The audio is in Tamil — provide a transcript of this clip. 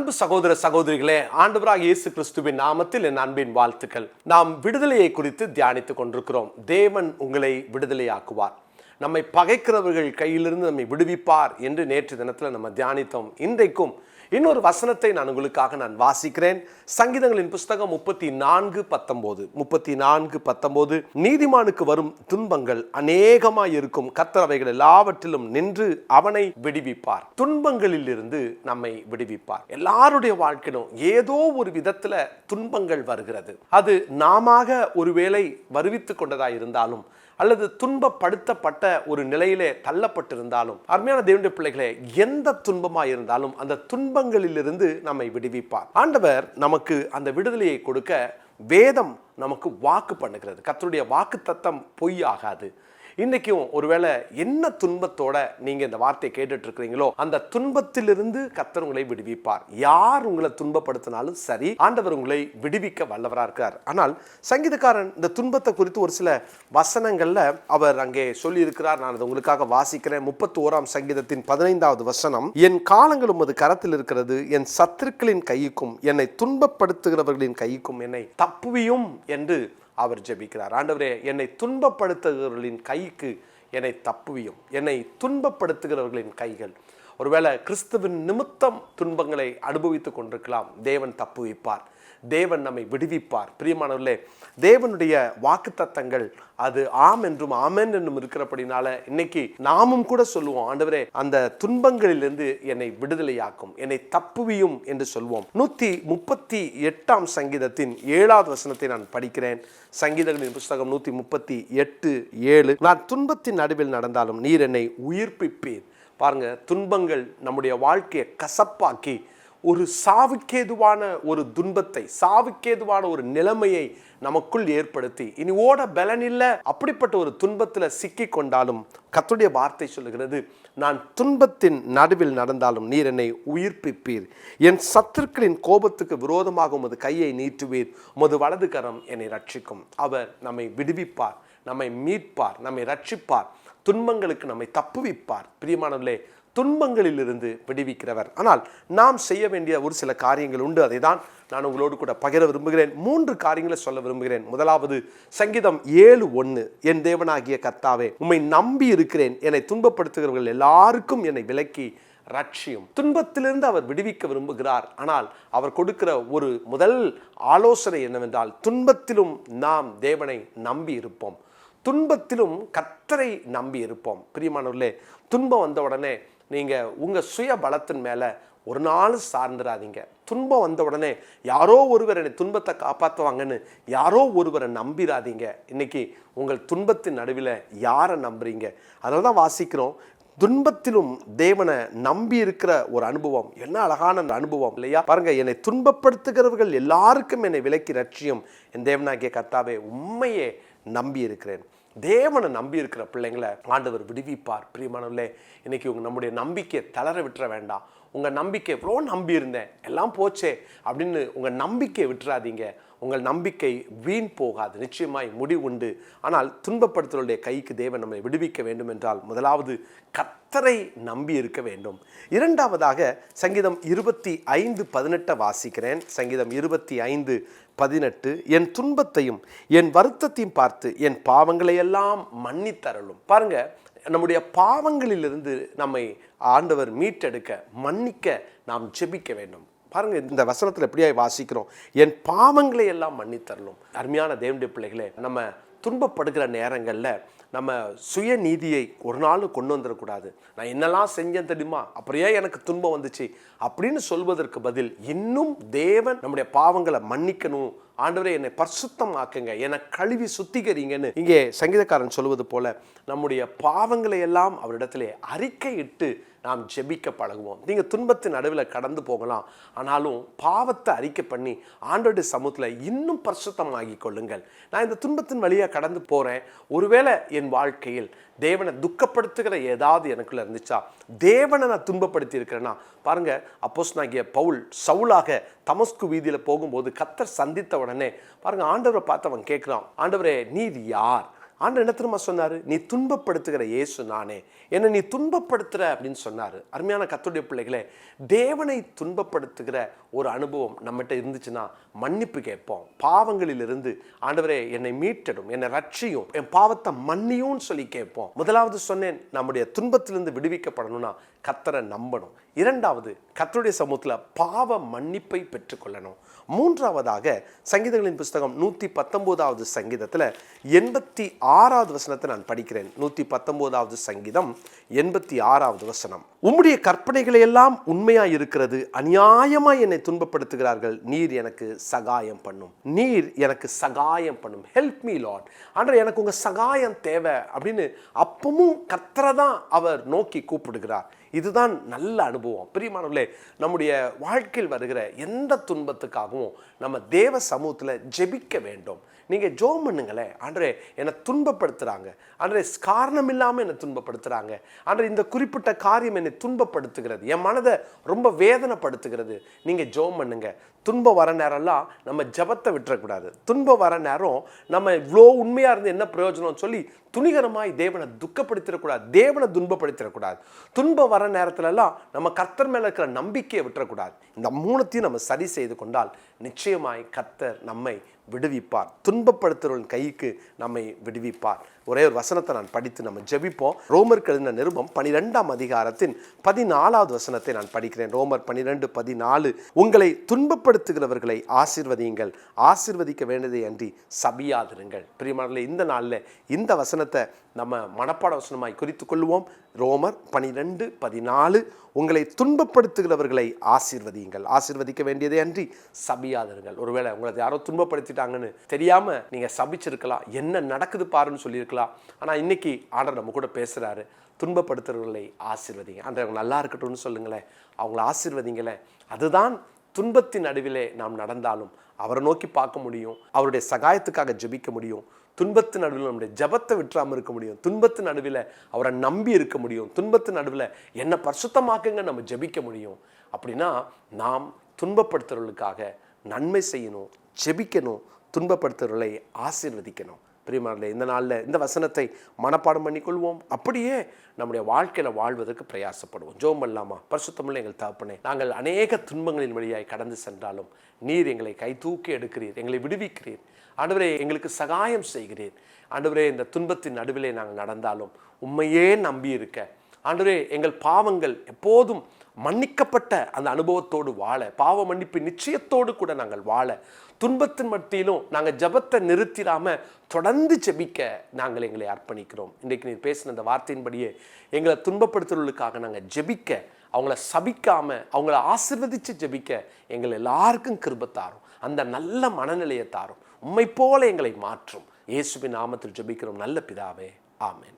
அன்பு சகோதர சகோதரிகளே, ஆண்டவராக இயேசு கிறிஸ்துவின் நாமத்தில் என் அன்பின் வாழ்த்துக்கள். நாம் விடுதலையை குறித்து தியானித்துக் கொண்டிருக்கிறோம். தேவன் உங்களை விடுதலையாக்குவார், நம்மை பகைக்கிறவர்கள் கையிலிருந்து நம்மை விடுவிப்பார் என்று நேற்று தினத்தில் நம்ம தியானித்தோம். இன்றைக்கும் இன்னொரு வசனத்தை நான் வாசிக்கிறேன். சங்கீதங்களின் புஸ்தகம் 34:19 நீதிமானுக்கு வரும் துன்பங்கள் அநேகமாய் இருக்கும், கர்த்தர் அவைகள் எல்லாவற்றிலும் நின்று அவனை விடுவிப்பார். துன்பங்களில் இருந்து நம்மை விடுவிப்பார். எல்லாருடைய வாழ்க்கையிலும் ஏதோ ஒரு விதத்துல துன்பங்கள் வருகிறது. அது நாம ஒருவேளை வருவித்துக் கொண்டதா இருந்தாலும் அல்லது துன்பப்படுத்தப்பட்ட ஒரு நிலையிலே தள்ளப்பட்டிருந்தாலும், அருமையான தேவனுடைய பிள்ளைகளே, எந்த துன்பமாக இருந்தாலும் அந்த துன்பங்களிலிருந்து நம்மை விடுவிப்பார். ஆண்டவர் நமக்கு அந்த விடுதலையை கொடுக்க வேதம் நமக்கு வாக்கு பண்ணுகிறது. கர்த்தருடைய வாக்கு தத்தம் பொய் ஆகாது. இன்னைக்கும் ஒருவேளை என்ன துன்பத்தோட நீங்க இந்த வார்த்தையை கேட்டுட்டு இருக்கிறீங்களோ, அந்த துன்பத்திலிருந்து கர்த்தர் உங்களை விடுவிப்பார். யார் உங்களை துன்பப்படுத்தினாலும் சரி, ஆண்டவர் உங்களை விடுவிக்க வல்லவரா இருக்கிறார். ஆனால் சங்கீதக்காரன் இந்த துன்பத்தை குறித்து ஒரு சில வசனங்கள்ல அவர் அங்கே சொல்லி இருக்கிறார். நான் அதை உங்களுக்காக வாசிக்கிறேன். 31ஆம் சங்கீதத்தின் 15வது வசனம், என் காலங்களும் அது கரத்தில் இருக்கிறது, என் சத்துருக்களின் கைக்கும் என்னை துன்பப்படுத்துகிறவர்களின் கைக்கும் என்னை தப்புவியும் என்று அவர் ஜெபிக்கிறார். ஆண்டவரே, என்னை துன்பப்படுத்துகிறவர்களின் கைக்கு என்னை தப்புவியும். என்னை துன்பப்படுத்துகிறவர்களின் கைகள், ஒருவேளை கிறிஸ்துவின் நிமித்தம் துன்பங்களை அனுபவித்துக் கொண்டிருக்கலாம், தேவன் தப்புவிப்பார், தேவன் நம்மை விடுவிப்பார். பிரியமானவர்களே, தேவனுடைய வாக்குத்தத்தங்கள் அது ஆம் என்றும் ஆமென் என்றும் இருக்கிறபடினால இன்னைக்கு நாமும் கூட சொல்லுவோம், ஆண்டவரே அந்த துன்பங்களிலிருந்து என்னை விடுதலையாக்கும், என்னை தப்புவியும் என்று சொல்வோம். 138ஆம் சங்கீதத்தின் 7வது வசனத்தை நான் படிக்கிறேன். சங்கீதங்களின் புஸ்தகம் 138:7, நான் துன்பத்தின் நடுவில் நடந்தாலும் நீர் என்னை உயிர்ப்பிப்பீர். பாருங்க, துன்பங்கள் நம்முடைய வாழ்க்கையை கசப்பாக்கி ஒரு சாவுக்கேதுவான ஒரு துன்பத்தை, சாவுக்கேதுவான ஒரு நிலைமையை நமக்குள் ஏற்படுத்தி இனி ஓட பலன் இல்லை, அப்படிப்பட்ட ஒரு துன்பத்தில் சிக்கி கொண்டாலும் கர்த்தருடைய வார்த்தை சொல்லுகிறது, நான் துன்பத்தின் நடுவில் நடந்தாலும் நீர் என்னை உயிர்ப்பிப்பீர், என் சத்துருக்களின் கோபத்துக்கு விரோதமாக உமது கையை நீட்டுவீர், உமது வலது கரம் என்னை ரட்சிக்கும். அவர் நம்மை விடுவிப்பார், நம்மை மீட்பார், நம்மை ரட்சிப்பார், துன்பங்களுக்கு நம்மை தப்புவிப்பார். பிரியமானவர்களே, துன்பங்களிலிருந்து விடுவிக்கிறவர். ஆனால் நாம் செய்ய வேண்டிய ஒரு சில காரியங்கள் உண்டு. அதை தான் நான் உங்களோடு கூட பகிர விரும்புகிறேன். 3 காரியங்களை சொல்ல விரும்புகிறேன். முதலாவது, சங்கீதம் 7:1, என் தேவனாகிய கர்த்தாவே உம்மை நம்பி இருக்கிறேன், என்னை துன்பப்படுத்துகிறவர்கள் எல்லாருக்கும் என்னை விலக்கி ரட்சியும். துன்பத்திலிருந்து அவர் விடுவிக்க விரும்புகிறார். ஆனால் அவர் கொடுக்கிற ஒரு முதல் ஆலோசனை என்னவென்றால், துன்பத்திலும் நாம் தேவனை நம்பி இருப்போம், துன்பத்திலும் கர்த்தரை நம்பி இருப்போம். பிரியமானவர்களே, துன்பம் வந்த உடனே நீங்க உங்க சுய பலத்தின் மேல ஒரு நாள் சார்ந்துடாதீங்க. துன்பம் வந்த உடனே யாரோ ஒருவர் என்னை துன்பத்தை காப்பாற்றுவாங்கன்னு யாரோ ஒருவரை நம்பிடாதீங்க. இன்னைக்கு உங்கள் துன்பத்தின் நடுவில் யாரை நம்புறீங்க? அதனால தான் வாசிக்கிறோம், துன்பத்திலும் தேவனை நம்பி இருக்கிற ஒரு அனுபவம். என்ன அழகான அனுபவம் இல்லையா? பாருங்க, என்னை துன்பப்படுத்துகிறவர்கள் எல்லாருக்கும் என்னை விலக்கி ரட்சியும், என் தேவனாகிய கர்த்தாவே உம்மையே நம்பி இருக்கிறேன். தேவனை நம்பி இருக்கிற பிள்ளைங்களை ஆண்டவர் விடுவிப்பார். பிரியமானவர்களே, இன்னைக்கு நம்முடைய நம்பிக்கையை தளர விட்டுற வேண்டாம். உங்கள் நம்பிக்கை எவ்வளோ நம்பி இருந்தேன், எல்லாம் போச்சே அப்படின்னு உங்கள் நம்பிக்கையை விட்டுறாதீங்க. உங்கள் நம்பிக்கை வீண் போகாது, நிச்சயமாய் முடிவுண்டு. ஆனால் துன்பப்படுத்துவருடைய கைக்கு தேவன் நம்மை விடுவிக்க வேண்டும் என்றால் முதலாவது கர்த்தரை நம்பி இருக்க வேண்டும். இரண்டாவதாக சங்கீதம் 25:18 வாசிக்கிறேன். சங்கீதம் 25:18, என் துன்பத்தையும் என் வருத்தத்தையும் பார்த்து என் பாவங்களை எல்லாம் மன்னித்தருளும். பாருங்க, நம்முடைய பாவங்களிலிருந்து நம்மை ஆண்டவர் மீட்டெடுக்க, மன்னிக்க நாம் ஜெபிக்க வேண்டும். பாருங்க, இந்த வசனத்தில் எப்படியா வாசிக்கிறோம், என் பாவங்களை எல்லாம் மன்னித்தரலும். அருமையான தேவனுடைய பிள்ளைகளே, நம்ம துன்பப்படுகிற நேரங்களில் நம்ம சுய நீதியை ஒரு நாள் கொண்டு வந்துடக்கூடாது. நான் என்னெல்லாம் செஞ்சேன் தெரியுமா, அப்படியே எனக்கு துன்பம் வந்துச்சு அப்படின்னு சொல்வதற்கு பதில், இன்னும் தேவன் நம்முடைய பாவங்களை மன்னிக்கணும், ஆண்டவரே என்னை பரிசுத்தம் ஆக்குங்க, என்னை கழுவி சுத்திகரிங்கன்னு இங்கே சங்கீதக்காரன் சொல்வது போல நம்முடைய பாவங்களை எல்லாம் அவரிடத்திலே அறிக்கையிட்டு நாம் ஜெபிக்க பழகுவோம். நீங்கள் துன்பத்தின் நடுவில் கடந்து போகலாம், ஆனாலும் பாவத்தை அறிக்கை பண்ணி ஆண்டவருடைய சமூகத்தில் இன்னும் பரிசுத்தமாகி கொள்ளுங்கள். நான் இந்த துன்பத்தின் வழியாக கடந்து போகிறேன், ஒருவேளை என் வாழ்க்கையில் தேவனை துக்கப்படுத்துகிற ஏதாவது எனக்குள்ள இருந்துச்சா, தேவனை நான் துன்பப்படுத்தி இருக்கிறேன்னா, பாருங்க, அப்போஸ்தலனாகிய பவுல் சவுலாக தமஸ்கு வீதியில் போகும்போது கர்த்தர் சந்தித்த உடனே பாருங்க, ஆண்டவரை பார்த்து அவன் கேட்குறான், ஆண்டவரே நீர் யார்? ஆண்டவர் என்ன தெரியுமா சொன்னாரு? நீ துன்பப்படுத்துகிற இயேசு நானே, என்னை நீ துன்பப்படுத்துற அப்படின்னு சொன்னாரு. அருமையான கர்த்தருடைய பிள்ளைகளே, தேவனை துன்பப்படுத்துகிற ஒரு அனுபவம் நம்மகிட்ட இருந்துச்சுன்னா மன்னிப்பு கேட்போம். பாவங்களிலிருந்து ஆண்டவரே என்னை மீட்டடும், என்னை ரட்சியும், என் பாவத்தை மன்னியும் சொல்லி கேட்போம். முதலாவது சொன்னேன், நம்முடைய துன்பத்திலிருந்து விடுவிக்கப்படணும்னா கர்த்தரை நம்பணும். இரண்டாவது, கர்த்தருடைய சமூகத்தில் பாவ மன்னிப்பை பெற்றுக்கொள்ளணும். மூன்றாவதாக, சங்கீதங்களின் புஸ்தகம் 119வது சங்கீதத்தில் 86வது வசனத்தை நான் படிக்கிறேன். 119வது சங்கீதம் 86வது வசனம். உம்முடைய கற்பனைகளை எல்லாம் உண்மையாய் இருக்கிறது, அநியாயமாய் என்னை துன்பப்படுத்துகிறார்கள், நீர் எனக்கு சகாயம் பண்ணும். நீர் எனக்கு சகாயம் பண்ணும். Help me Lord. ஆண்டவரே எனக்கு உங்க சகாயம் தேவை அப்படின்னு அப்பவும் கர்த்தரை தான் அவர் நோக்கி கூப்பிடுகிறார். இதுதான் நல்ல அனுபவம். பிரியமானவர்களே, நம்முடைய வாழ்க்கையில் வருகிற எந்த துன்பத்துக்காகவும் நம்ம தேவ சமூகத்தில் ஜெபிக்க வேண்டும். நீங்கள் ஜெபம் பண்ணுங்களேன், ஆண்டவரே என்னை துன்பப்படுத்துகிறாங்க, ஆண்டவரே காரணம் இல்லாமல் என்னை துன்பப்படுத்துகிறாங்க, ஆண்டவரே இந்த குறிப்பிட்ட காரியம் என்னை துன்பப்படுத்துகிறது, என் மனதை ரொம்ப வேதனைப்படுத்துகிறது. நீங்கள் ஜெபம் பண்ணுங்க. துன்பம் வர நேரம்லாம் நம்ம ஜெபத்தை விட்டுறக்கூடாது. துன்பம் வர நேரம் நம்ம இவ்வளோ உண்மையாக இருந்து என்ன பிரயோஜனம் சொல்லி துணிகரமாய் தேவனை துக்கப்படுத்திடக்கூடாது, தேவனை துன்பப்படுத்திடக்கூடாது. துன்பம் வர நேரத்துலலாம் நம்ம கர்த்தர் மேலே இருக்கிற நம்பிக்கையை விட்டுறக்கூடாது. இந்த மூணுத்தையும் நம்ம சரி செய்து கொண்டால் நிச்சயமாய் கர்த்தர் நம்மை விடுவிப்பார். துன்பப்படுத்துகிறவன் கைக்கு நம்மை விடுவிப்பார். ஒரே ஒரு வசனத்தை நான் படித்து நம்ம ஜெபிப்போம். ரோமருக்கு எழுதின நிருபம் 12ஆம் அதிகாரத்தின் 14வது வசனத்தை நான் படிக்கிறேன். ரோமர் 12:14. உங்களை துன்பப்படுத்துகிறவர்களை ஆசீர்வதியுங்கள், ஆசீர்வதிக்க வேண்டியதை அன்றி சபியாதிருங்கள். பிரியமானவர்களே, இந்த நாளில் இந்த வசனத்தை நம்ம மனப்பாட வசனமாய் குறித்து கொள்வோம். ரோமர் 12:14. உங்களை துன்பப்படுத்துகிறவர்களை ஆசீர்வதியுங்கள், ஆசீர்வதிக்க வேண்டியதை அன்றி சபியாதிருங்கள். ஒருவேளை உங்களை யாரோ துன்பப்படுத்திட்டாங்கன்னு தெரியாம நீங்க சபிச்சிருக்கலாம், என்ன நடக்குது பாருன்னு சொல்லியிருக்கலாம். ஆனால் இன்னைக்கு ஆண்டவர் நம்ம கூட பேசுறாரு. துன்பப்படுத்துறவர்களை ஆசீர்வதிங்க. ஆண்டவர் நல்லா இருக்கட்டும்னு சொல்லுங்களேன், அவங்கள ஆசீர்வதிங்களேன். அதுதான் துன்பத்தின் நடுவிலே நாம் நடந்தாலும் அவரை நோக்கி பார்க்க முடியும், அவருடைய சகாயத்துக்காக ஜெபிக்க முடியும். துன்பத்தின் நடுவில் நம்முடைய ஜபத்தை விட்டுறாமல் இருக்க முடியும். துன்பத்தின் நடுவில் அவரை நம்பி இருக்க முடியும். துன்பத்தின் நடுவில் என்ன பரிசுத்தமாக்குங்க நம்ம ஜெபிக்க முடியும். அப்படின்னா நாம் துன்பப்படுத்துறவர்களுக்காக நன்மை செய்யணும், ஜெபிக்கணும், துன்பப்படுத்துறவர்களை ஆசீர்வதிக்கணும். பிரியமானவர்களே, இந்த நாளில் இந்த வசனத்தை மனப்பாடம் பண்ணிக்கொள்வோம். அப்படியே நம்முடைய வாழ்க்கையில் வாழ்வதற்கு பிரயாசப்படுவோம். ஜெபம் பண்ணலாமா? பரிசுத்தமுள்ள எங்கள் தகப்பனே, நாங்கள் அநேக துன்பங்களின் வழியாய் கடந்து சென்றாலும் நீர் எங்களை கை தூக்கி எடுக்கிறீர், எங்களை விடுவிக்கிறீர். ஆண்டவரே எங்களுக்கு சகாயம் செய்கிறீர். ஆண்டவரே இந்த துன்பத்தின் நடுவிலே நாங்கள் நடந்தாலும் உண்மையே நம்பி இருக்க, ஆண்டவரே எங்கள் பாவங்கள் எப்போதும் மன்னிக்கப்பட்ட அந்த அனுபவத்தோடு வாழ, பாவ மன்னிப்பு நிச்சயத்தோடு கூட நாங்கள் வாழ, துன்பத்தின் மத்தியிலும் நாங்கள் ஜபத்தை நிறுத்திடாம தொடர்ந்து ஜெபிக்க நாங்கள் எங்களை அர்ப்பணிக்கிறோம். இன்றைக்கு நீர் பேசின அந்த வார்த்தையின்படியே எங்களை துன்பப்படுத்துறவர்களுக்காக நாங்கள் ஜெபிக்க, அவங்கள சபிக்காம அவங்கள ஆசீர்வதித்து ஜெபிக்க எங்கள் எல்லாருக்கும் கிருபை தாரும். அந்த நல்ல மனநிலையை தாரும். உம்மை போல எங்களை மாற்றும். இயேசுவின் நாமத்தில் ஜெபிக்கிறோம் நல்ல பிதாவே, ஆமென்.